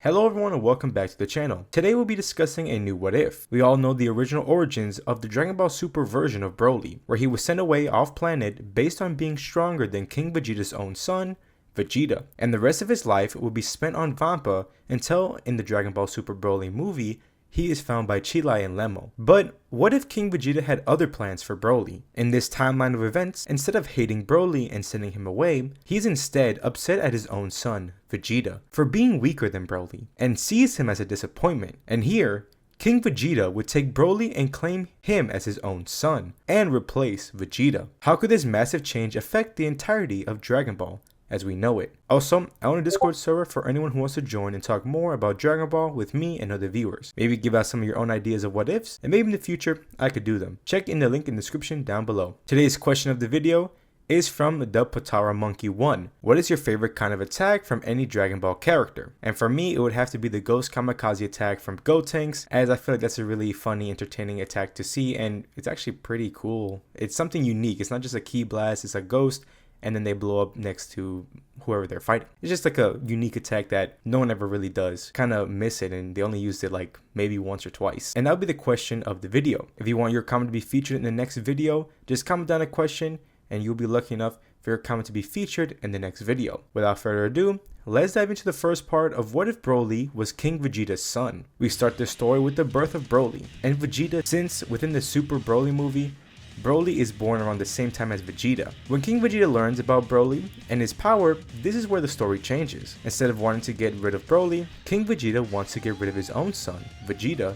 Hello everyone and welcome back to the channel. Today we'll be discussing a new what if. We all know the original origins of the Dragon Ball Super version of Broly, where he was sent away off planet based on being stronger than King Vegeta's own son, Vegeta, and the rest of his life will be spent on Vampa until, in the Dragon Ball Super Broly movie, he is found by Chilai and Lemo. But what if King Vegeta had other plans for Broly? In this timeline of events, instead of hating Broly and sending him away, he's instead upset at his own son, Vegeta, for being weaker than Broly, and sees him as a disappointment. And here, King Vegeta would take Broly and claim him as his own son, and replace Vegeta. How could this massive change affect the entirety of Dragon Ball as we know it? Also, I own a Discord server for anyone who wants to join and talk more about Dragon Ball with me and other viewers. Maybe give out some of your own ideas of what ifs, and maybe in the future I could do them. Check in the link in the description down below. Today's question of the video is from the Potara Monkey 1. What is your favorite kind of attack from any Dragon Ball character? And for me, it would have to be the Ghost Kamikaze attack from Gotenks, as I feel like that's a really funny, entertaining attack to see, and it's actually pretty cool. It's something unique. It's not just a ki blast, it's a ghost, and then they blow up next to whoever they're fighting. It's just like a unique attack that no one ever really does. Kind of miss it, and they only used it like maybe once or twice. And that'll be the question of the video. If you want your comment to be featured in the next video, just comment down a question and you'll be lucky enough for your comment to be featured in the next video. Without further ado, let's dive into the first part of what if Broly was King Vegeta's son. We start this story with the birth of Broly and Vegeta, since within the Super Broly movie, Broly is born around the same time as Vegeta. When King Vegeta learns about Broly and his power, this is where the story changes. Instead of wanting to get rid of Broly, King Vegeta wants to get rid of his own son, Vegeta,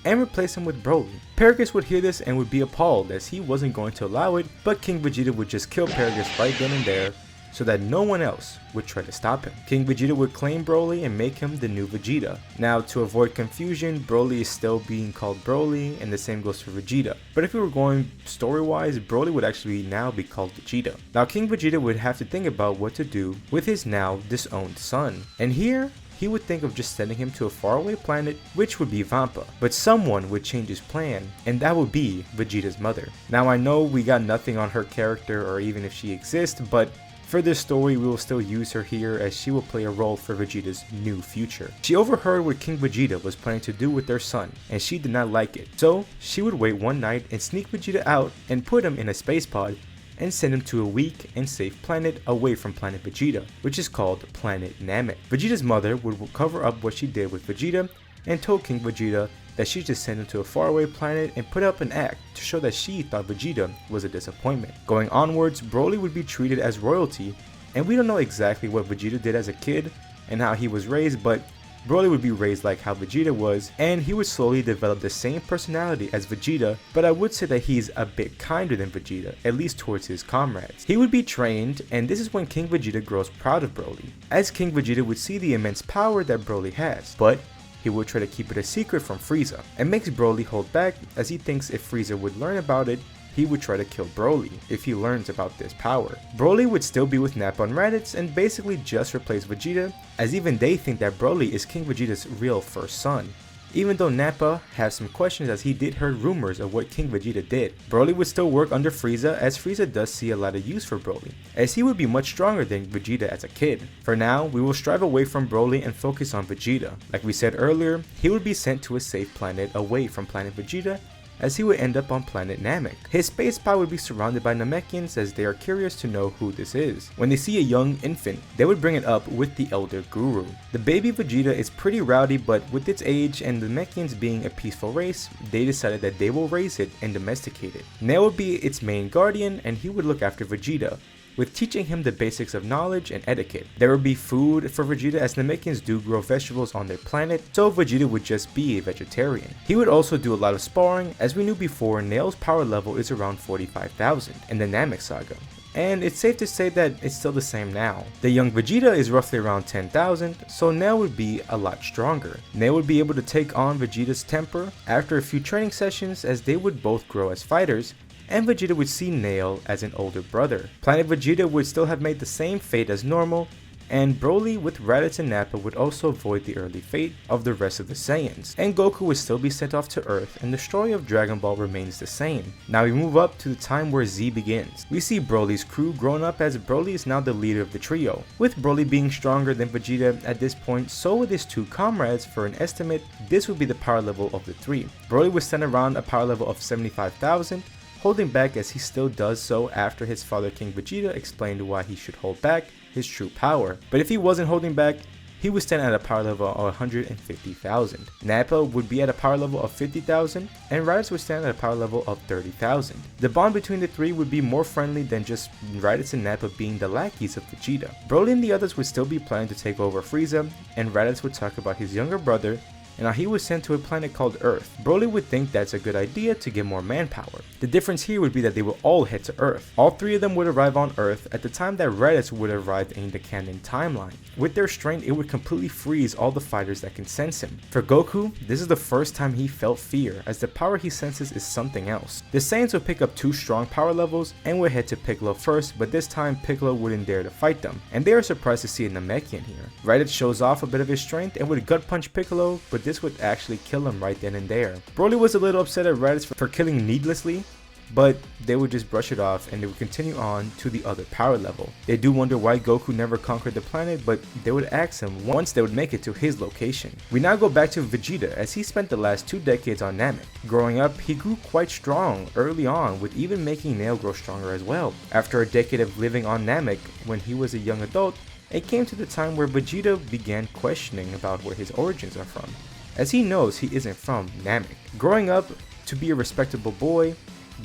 and replace him with Broly. Paragus would hear this and would be appalled, as he wasn't going to allow it, but King Vegeta would just kill Paragus right then and there, so that no one else would try to stop him. King Vegeta would claim Broly and make him the new Vegeta. Now, to avoid confusion, Broly is still being called Broly, and the same goes for Vegeta. But if we were going story-wise, Broly would actually now be called Vegeta. Now, King Vegeta would have to think about what to do with his now disowned son. And here, he would think of just sending him to a faraway planet, which would be Vampa. But someone would change his plan, and that would be Vegeta's mother. Now, I know we got nothing on her character or even if she exists, but for this story, we will still use her here, as she will play a role for Vegeta's new future. She overheard what King Vegeta was planning to do with their son, and she did not like it. So she would wait one night and sneak Vegeta out and put him in a space pod and send him to a weak and safe planet away from planet Vegeta, which is called Planet Namek. Vegeta's mother would cover up what she did with Vegeta and told King Vegeta that she just sent him to a faraway planet and put up an act to show that she thought Vegeta was a disappointment. Going onwards, Broly would be treated as royalty, and we don't know exactly what Vegeta did as a kid and how he was raised, but Broly would be raised like how Vegeta was, and he would slowly develop the same personality as Vegeta, but I would say that he's a bit kinder than Vegeta, at least towards his comrades. He would be trained, and this is when King Vegeta grows proud of Broly, as King Vegeta would see the immense power that Broly has, but he would try to keep it a secret from Frieza, and makes Broly hold back, as he thinks if Frieza would learn about it, he would try to kill Broly if he learns about this power. Broly would still be with Nappa and Raditz and basically just replace Vegeta, as even they think that Broly is King Vegeta's real first son. Even though Nappa has some questions, as he did hear rumors of what King Vegeta did. Broly would still work under Frieza, as Frieza does see a lot of use for Broly, as he would be much stronger than Vegeta as a kid. For now, we will strive away from Broly and focus on Vegeta. Like we said earlier, he would be sent to a safe planet away from planet Vegeta, as he would end up on planet Namek. His space pod would be surrounded by Namekians, as they are curious to know who this is. When they see a young infant, they would bring it up with the elder guru. The baby Vegeta is pretty rowdy, but with its age and the Namekians being a peaceful race, they decided that they will raise it and domesticate it. Nail would be its main guardian, and he would look after Vegeta, with teaching him the basics of knowledge and etiquette. There would be food for Vegeta, as Namekians do grow vegetables on their planet, so Vegeta would just be a vegetarian. He would also do a lot of sparring, as we knew before, Nail's power level is around 45,000 in the Namek saga, and it's safe to say that it's still the same now. The young Vegeta is roughly around 10,000, so Nail would be a lot stronger. Nail would be able to take on Vegeta's temper after a few training sessions, as they would both grow as fighters, and Vegeta would see Nail as an older brother. Planet Vegeta would still have made the same fate as normal, and Broly with Raditz and Nappa would also avoid the early fate of the rest of the Saiyans, and Goku would still be sent off to Earth, and the story of Dragon Ball remains the same. Now we move up to the time where Z begins. We see Broly's crew grown up as Broly is now the leader of the trio, with Broly being stronger than Vegeta at this point, so with his two comrades. For an estimate, this would be the power level of the three. Broly was sent around a power level of 75,000, holding back as he still does so after his father King Vegeta explained why he should hold back his true power. But if he wasn't holding back, he would stand at a power level of 150,000. Nappa would be at a power level of 50,000, and Raditz would stand at a power level of 30,000. The bond between the three would be more friendly than just Raditz and Nappa being the lackeys of Vegeta. Broly and the others would still be planning to take over Frieza, and Raditz would talk about his younger brother and how he was sent to a planet called Earth. Broly would think that's a good idea to get more manpower. The difference here would be that they would all head to Earth. All three of them would arrive on Earth at the time that Raditz would arrive in the canon timeline. With their strength, it would completely freeze all the fighters that can sense him. For Goku, this is the first time he felt fear, as the power he senses is something else. The Saiyans would pick up two strong power levels and would head to Piccolo first, but this time Piccolo wouldn't dare to fight them, and they are surprised to see a Namekian here. Raditz shows off a bit of his strength and would gut punch Piccolo, but this would actually kill him right then and there. Broly was a little upset at Raditz for killing needlessly, but they would just brush it off and they would continue on to the other power level. They do wonder why Goku never conquered the planet, but they would ask him once they would make it to his location. We now go back to Vegeta, as he spent the last 2 decades on Namek. Growing up, he grew quite strong early on, with even making Nail grow stronger as well. After a decade of living on Namek, when he was a young adult, it came to the time where Vegeta began questioning about where his origins are from, as he knows he isn't from Namek. Growing up to be a respectable boy,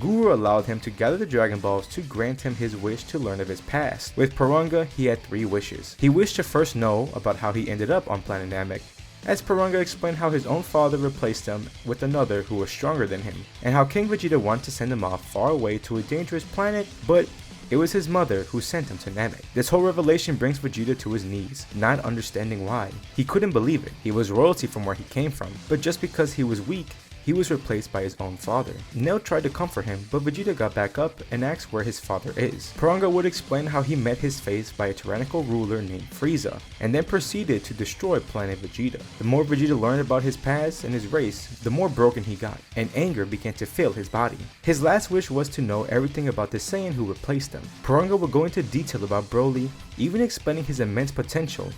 Guru allowed him to gather the Dragon Balls to grant him his wish to learn of his past. With Porunga, he had 3 wishes. He wished to first know about how he ended up on planet Namek, as Porunga explained how his own father replaced him with another who was stronger than him, and how King Vegeta wanted to send him off far away to a dangerous planet, but it was his mother who sent him to Namek. This whole revelation brings Vegeta to his knees, not understanding why. He couldn't believe it. He was royalty from where he came from, but just because he was weak, he was replaced by his own father. Nail tried to comfort him, but Vegeta got back up and asked where his father is. Porunga would explain how he met his fate by a tyrannical ruler named Frieza, and then proceeded to destroy planet Vegeta. The more Vegeta learned about his past and his race, the more broken he got, and anger began to fill his body. His last wish was to know everything about the Saiyan who replaced him. Porunga would go into detail about Broly, even explaining his immense potential,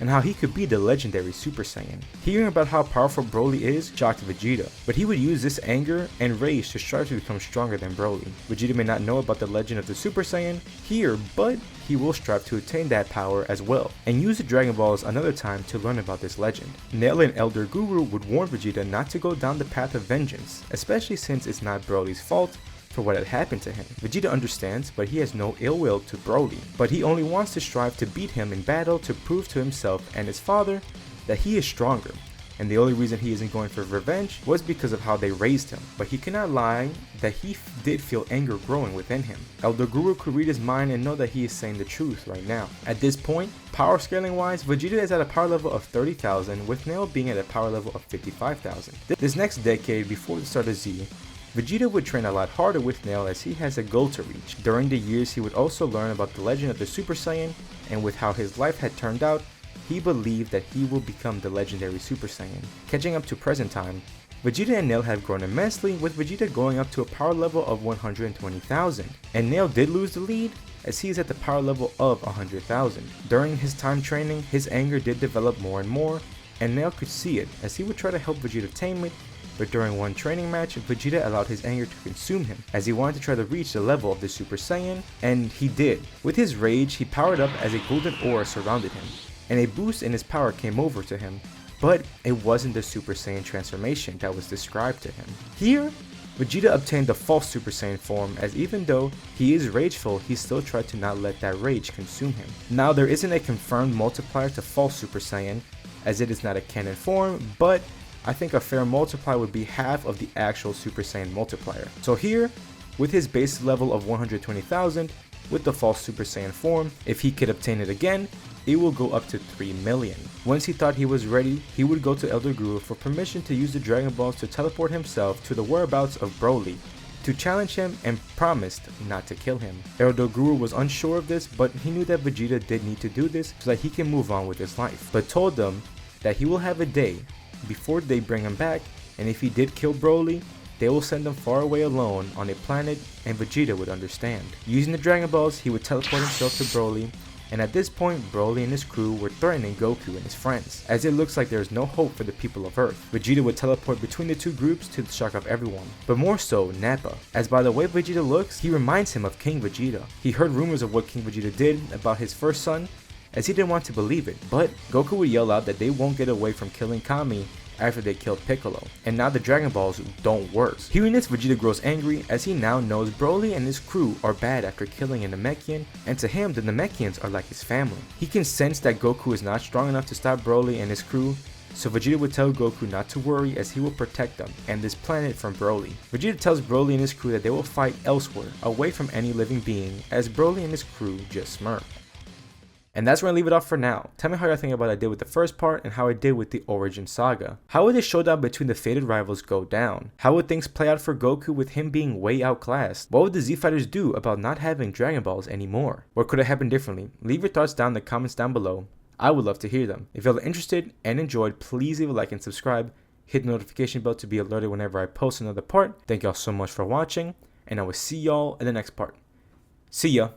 and how he could be the legendary Super Saiyan. Hearing about how powerful Broly is shocked Vegeta, but he would use this anger and rage to strive to become stronger than Broly. Vegeta may not know about the legend of the Super Saiyan here, but he will strive to attain that power as well, and use the Dragon Balls another time to learn about this legend. Nail and Elder Guru would warn Vegeta not to go down the path of vengeance, especially since it's not Broly's fault for what had happened to him. Vegeta understands, but he has no ill will to Broly, but he only wants to strive to beat him in battle to prove to himself and his father that he is stronger, and the only reason he isn't going for revenge was because of how they raised him, but he cannot lie that he did feel anger growing within him. Elder Guru could read his mind and know that he is saying the truth right now. At this point, power scaling wise, Vegeta is at a power level of 30,000, with Nail being at a power level of 55,000. This next decade before the start of Z, Vegeta would train a lot harder with Nail, as he has a goal to reach. During the years, he would also learn about the legend of the Super Saiyan, and with how his life had turned out, he believed that he will become the legendary Super Saiyan. Catching up to present time, Vegeta and Nail have grown immensely, with Vegeta going up to a power level of 120,000, and Nail did lose the lead, as he is at the power level of 100,000. During his time training, his anger did develop more and more, and Nail could see it, as he would try to help Vegeta tame it, but during one training match, Vegeta allowed his anger to consume him, as he wanted to try to reach the level of the Super Saiyan, and he did. With his rage, he powered up as a golden aura surrounded him, and a boost in his power came over to him, but it wasn't the Super Saiyan transformation that was described to him. Here, Vegeta obtained the false Super Saiyan form, as even though he is rageful, he still tried to not let that rage consume him. Now, there isn't a confirmed multiplier to false Super Saiyan, as it is not a canon form, but I think a fair multiplier would be half of the actual Super Saiyan multiplier. So here, with his base level of 120,000, with the false Super Saiyan form, if he could obtain it again, it will go up to 3 million. Once he thought he was ready, he would go to Elder Guru for permission to use the Dragon Balls to teleport himself to the whereabouts of Broly, to challenge him and promised not to kill him. Guru was unsure of this, but he knew that Vegeta did need to do this so that he can move on with his life, but told them that he will have a day before they bring him back, and if he did kill Broly, they will send him far away alone on a planet and Vegeta would understand. Using the Dragon Balls, he would teleport himself to Broly, and at this point, Broly and his crew were threatening Goku and his friends, as it looks like there is no hope for the people of Earth. Vegeta would teleport between the two groups to the shock of everyone, but more so Nappa, as by the way Vegeta looks, he reminds him of King Vegeta. He heard rumors of what King Vegeta did about his first son, as he didn't want to believe it, but Goku would yell out that they won't get away from killing Kami after they killed Piccolo, and now the Dragon Balls don't work. Hearing this, Vegeta grows angry as he now knows Broly and his crew are bad after killing a Namekian, and to him the Namekians are like his family. He can sense that Goku is not strong enough to stop Broly and his crew, so Vegeta would tell Goku not to worry as he will protect them and this planet from Broly. Vegeta tells Broly and his crew that they will fight elsewhere, away from any living being, as Broly and his crew just smirk. And that's where I leave it off for now. Tell me how you think about what I did with the first part and how I did with the Origin Saga. How would the showdown between the fated rivals go down? How would things play out for Goku with him being way outclassed? What would the Z Fighters do about not having Dragon Balls anymore? What could have happened differently? Leave your thoughts down in the comments down below. I would love to hear them. If y'all are interested and enjoyed, please leave a like and subscribe. Hit the notification bell to be alerted whenever I post another part. Thank y'all so much for watching, and I will see y'all in the next part. See ya!